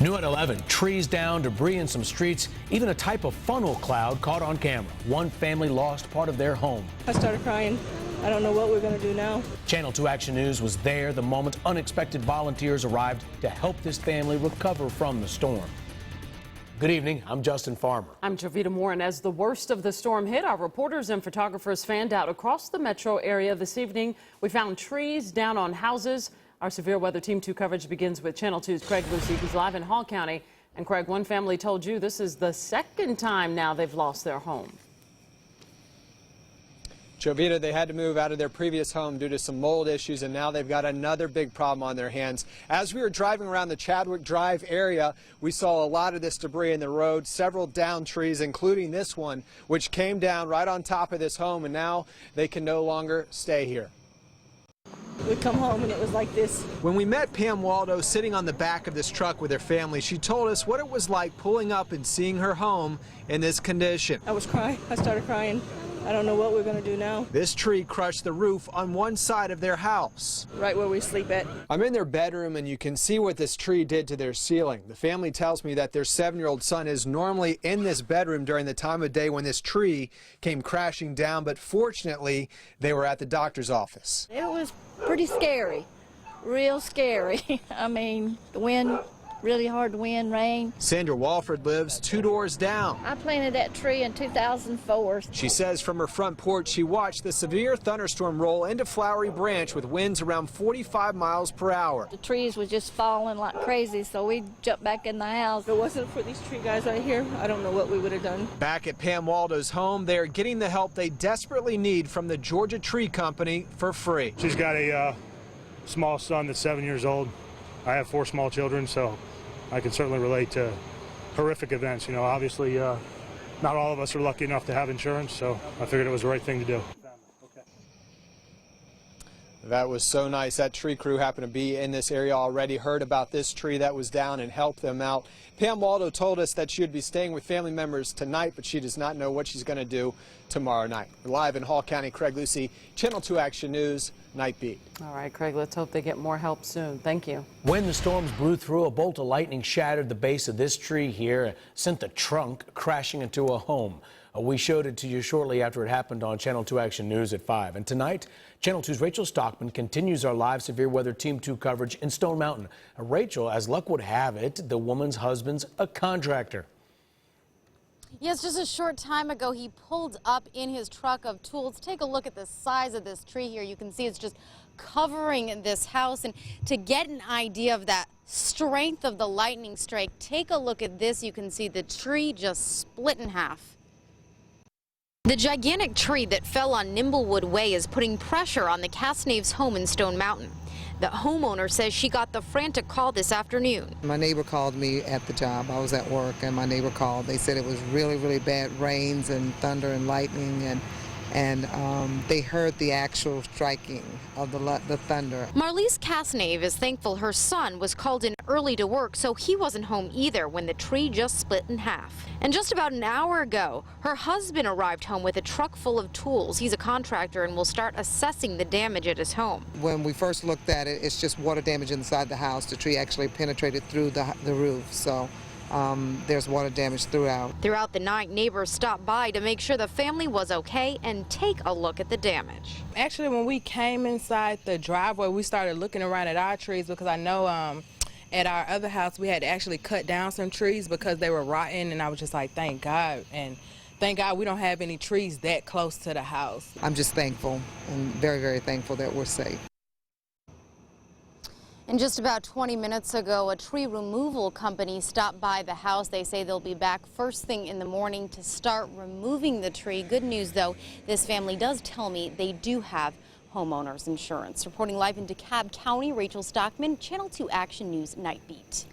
New at 11, trees down, debris in some streets, even a type of funnel cloud caught on camera. One family lost part of their home. I started crying. I don't know what we're going to do now. Channel 2 Action News was there the moment unexpected volunteers arrived to help this family recover from the storm. Good evening, I'm Justin Farmer. I'm Jovita Moore, and as the worst of the storm hit, our reporters and photographers fanned out across the metro area this evening. We found trees down on houses. Our severe weather Team 2 coverage begins with Channel 2's Craig Lucey. He's live in Hall County. And Craig, one family told you this is the second time now they've lost their home. Jovita, they had to move out of their previous home due to some mold issues, and now they've got another big problem on their hands. As we were driving around the Chadwick Drive area, we saw a lot of this debris in the road, several downed trees, including this one, which came down right on top of this home, and now they can no longer stay here. We'd come home and it was like this. When we met Pam Waldo sitting on the back of this truck with her family, she told us what it was like pulling up and seeing her home in this condition. I was crying. I started crying. I don't know what we're going to do now. This tree crushed the roof on one side of their house. Right where we sleep at. I'm in their bedroom, and you can see what this tree did to their ceiling. The family tells me that their 7-year-old son is normally in this bedroom during the time of day when this tree came crashing down, but fortunately, they were at the doctor's office. It was pretty scary, real scary. I mean, the wind, really hard wind, rain. Sandra Walford lives 2 doors down. I planted that tree in 2004. She says from her front porch she watched the severe thunderstorm roll into Flowery Branch with winds around 45 miles per hour. The trees were just falling like crazy, so we jumped back in the house. If it wasn't for these tree guys right here, I don't know what we would have done. Back at Pam Waldo's home, they are getting the help they desperately need from the Georgia Tree Company for free. She's got a small son that's 7 years old. I have 4 small children, so I can certainly relate to horrific events. You know, obviously, not all of us are lucky enough to have insurance, so I figured it was the right thing to do. That was so nice. That tree crew happened to be in this area already, heard about this tree that was down and helped them out. Pam Waldo told us that she would be staying with family members tonight, but she does not know what she's going to do tomorrow night. We're live in Hall County, Craig Lucey, Channel 2 Action News, Night Beat. All right, Craig, let's hope they get more help soon. Thank you. When the storms blew through, a bolt of lightning shattered the base of this tree here, sent the trunk crashing into a home. We showed it to you shortly after it happened on Channel 2 Action News at 5. And tonight, Channel 2's Rachel Stockman continues our live severe weather Team 2 coverage in Stone Mountain. Rachel, as luck would have it, the woman's husband's a contractor. Yes, just a short time ago, he pulled up in his truck of tools. Take a look at the size of this tree here. You can see it's just covering this house. And to get an idea of that strength of the lightning strike, take a look at this. You can see the tree just split in half. The gigantic tree that fell on Nimblewood Way is putting pressure on the Casnaves home in Stone Mountain. The homeowner says she got the frantic call this afternoon. My neighbor called me at the job. I was at work, and my neighbor called. They said it was really, really bad rains and thunder and lightning, and they heard the actual striking of the thunder. Marlise Casnave is thankful her son was called in early to work, so he wasn't home either when the tree just split in half. And just about an hour ago, her husband arrived home with a truck full of tools. He's a contractor and will start assessing the damage at his home. When we first looked at it, it's just water damage inside the house. The tree actually penetrated through the roof, so there's water damage throughout. Throughout the night, neighbors stopped by to make sure the family was okay and take a look at the damage. Actually, when we came inside the driveway, we started looking around at our trees because I know at our other house we had to actually cut down some trees because they were rotten, and I was just like, thank God. And thank God we don't have any trees that close to the house. I'm just thankful and very, very thankful that we're safe. And just about 20 minutes ago, a tree removal company stopped by the house. They say they'll be back first thing in the morning to start removing the tree. Good news, though, this family does tell me they do have homeowners insurance. Reporting live in DeKalb County, Rachel Stockman, Channel 2 Action News Night Beat.